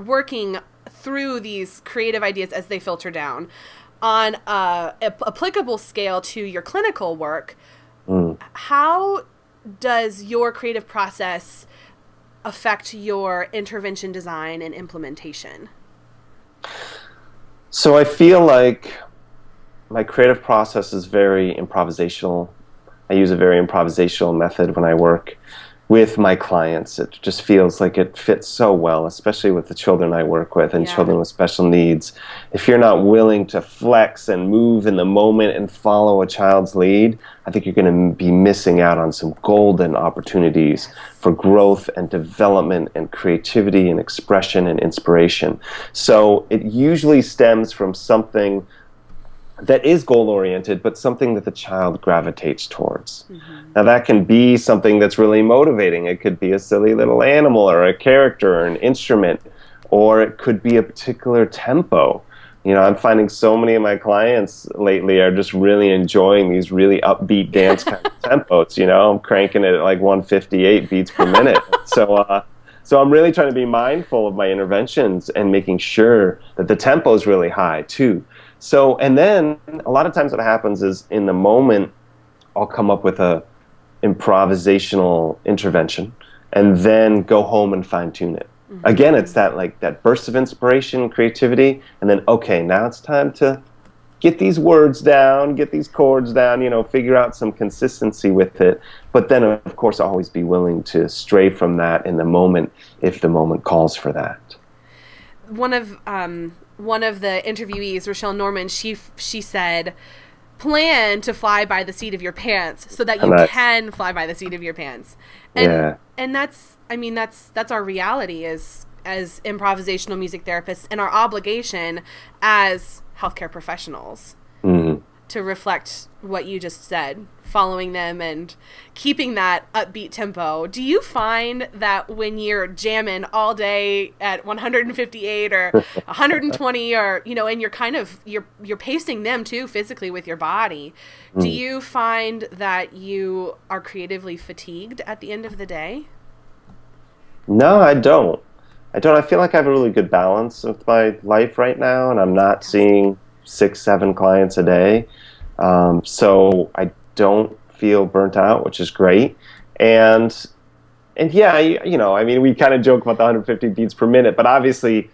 working through these creative ideas as they filter down on a applicable scale to your clinical work. How does your creative process affect your intervention design and implementation? So I feel like my creative process is very improvisational. I use a very improvisational method when I work with my clients. It just feels like it fits so well, especially with the children I work with and children with special needs. If you're not willing to flex and move in the moment and follow a child's lead, I think you're going to be missing out on some golden opportunities for growth and development and creativity and expression and inspiration. So it usually stems from something that is goal-oriented, but something that the child gravitates towards. Now that can be something that's really motivating. It could be a silly little animal or a character or an instrument, or it could be a particular tempo. You know, I'm finding so many of my clients lately are just really enjoying these really upbeat dance kind of tempos. You know, I'm cranking it at like 158 beats per minute. So I'm really trying to be mindful of my interventions and making sure that the tempo is really high too. So, and then a lot of times what happens is in the moment, I'll come up with a improvisational intervention and then go home and fine tune it. Again, it's that like that burst of inspiration, creativity, and then, okay, now it's time to get these words down, get these chords down, you know, figure out some consistency with it. But then, of course, always be willing to stray from that in the moment if the moment calls for that. One of the interviewees, Rochelle Norman, she said, plan to fly by the seat of your pants so that you can fly by the seat of your pants. And that's, I mean, that's our reality as improvisational music therapists, and our obligation as healthcare professionals to reflect what you just said, following them and keeping that upbeat tempo. Do you find that when you're jamming all day at 158 or 120 or, you know, and you're kind of, you're pacing them too physically with your body, do you find that you are creatively fatigued at the end of the day? No, I don't. I feel like I have a really good balance with my life right now, and I'm not seeing 6-7 clients a day. So I don't feel burnt out, which is great. And yeah, you know, I mean, we kind of joke about the 150 beats per minute, but obviously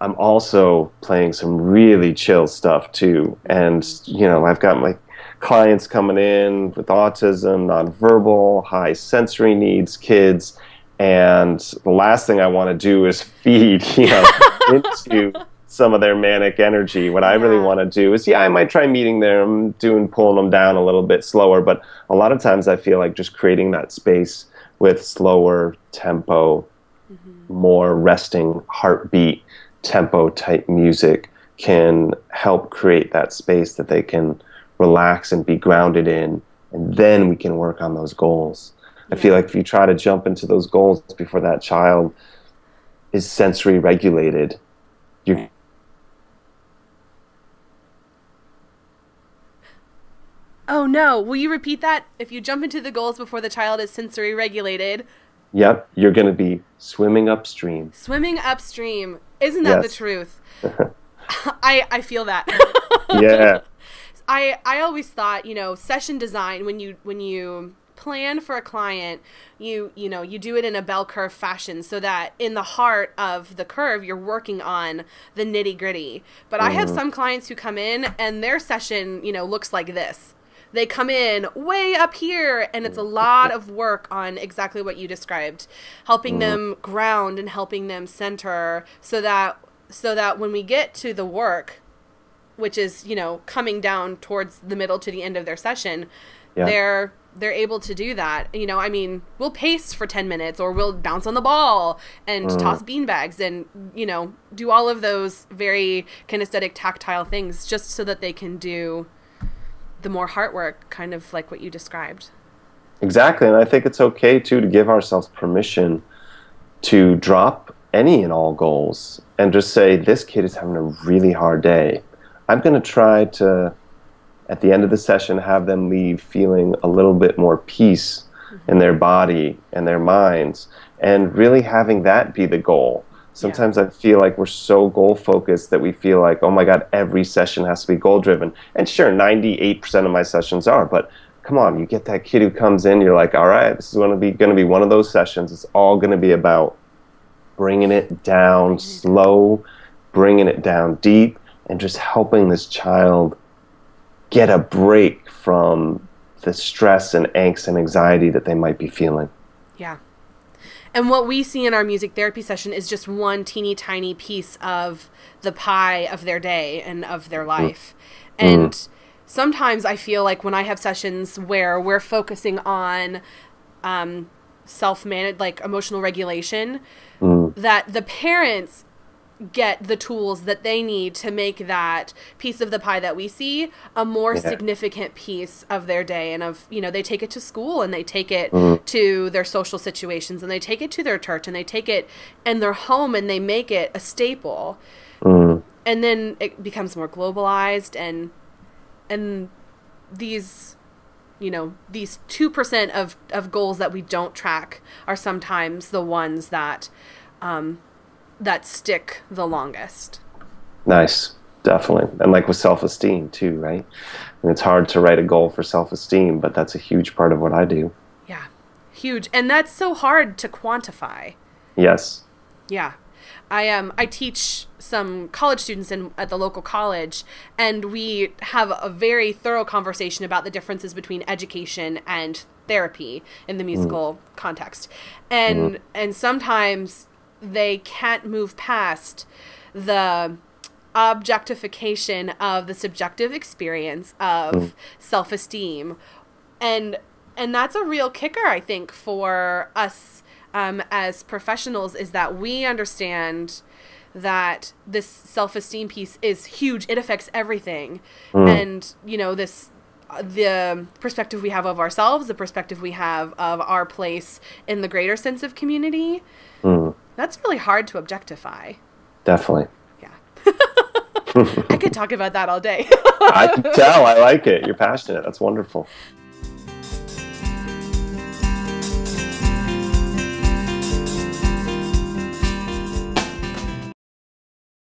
I'm also playing some really chill stuff too. And, you know, I've got my clients coming in with autism, nonverbal, high sensory needs kids. And the last thing I want to do is feed, you know, into some of their manic energy. What I really want to do is, I might try meeting them, pulling them down a little bit slower, but a lot of times I feel like just creating that space with slower tempo, more resting heartbeat tempo type music can help create that space that they can relax and be grounded in, and then we can work on those goals. I feel like if you try to jump into those goals before that child is sensory regulated, you're... Oh no, will you repeat that? If you jump into the goals before the child is sensory regulated. Yep, you're going to be swimming upstream. Swimming upstream. Isn't that the truth? I feel that. Yeah. I always thought, you know, session design, when you plan for a client, you know, you do it in a bell curve fashion so that in the heart of the curve, you're working on the nitty gritty. But I have some clients who come in and their session, you know, looks like this. They come in way up here, and it's a lot of work on exactly what you described, helping them ground and helping them center so that when we get to the work, which is, you know, coming down towards the middle to the end of their session, they're able to do that. You know, I mean, we'll pace for 10 minutes or we'll bounce on the ball and toss beanbags and, you know, do all of those very kinesthetic, tactile things just so that they can do the more heart work, kind of like what you described. Exactly. And I think it's okay, too, to give ourselves permission to drop any and all goals and just say, this kid is having a really hard day. I'm going to try to, at the end of the session, have them leave feeling a little bit more peace in their body and their minds, and really having that be the goal. Sometimes I feel like we're so goal focused that we feel like, oh my God, every session has to be goal driven. And sure, 98% of my sessions are, but come on, you get that kid who comes in, you're like, all right, this is going to be one of those sessions. It's all going to be about bringing it down slow, bringing it down deep, and just helping this child get a break from the stress and angst and anxiety that they might be feeling. Yeah. And what we see in our music therapy session is just one teeny tiny piece of the pie of their day and of their life. And sometimes I feel like when I have sessions where we're focusing on self-managed, like emotional regulation, that the parents get the tools that they need to make that piece of the pie that we see a more significant piece of their day. And of, you know, they take it to school and they take it to their social situations and they take it to their church and they take it in their home and they make it a staple. And then it becomes more globalized, and these, you know, these 2% of goals that we don't track are sometimes the ones that that stick the longest. Nice. Definitely. And like with self-esteem too, right? And it's hard to write a goal for self-esteem, but that's a huge part of what I do. Yeah. Huge. And that's so hard to quantify. Yes. Yeah. I teach some college students at the local college, and we have a very thorough conversation about the differences between education and therapy in the musical context. And sometimes they can't move past the objectification of the subjective experience of self-esteem. And that's a real kicker, I think, for us as professionals, is that we understand that this self-esteem piece is huge. It affects everything. And, you know, the perspective we have of ourselves, the perspective we have of our place in the greater sense of community, that's really hard to objectify. Definitely. Yeah. I could talk about that all day. I can tell. I like it. You're passionate. That's wonderful.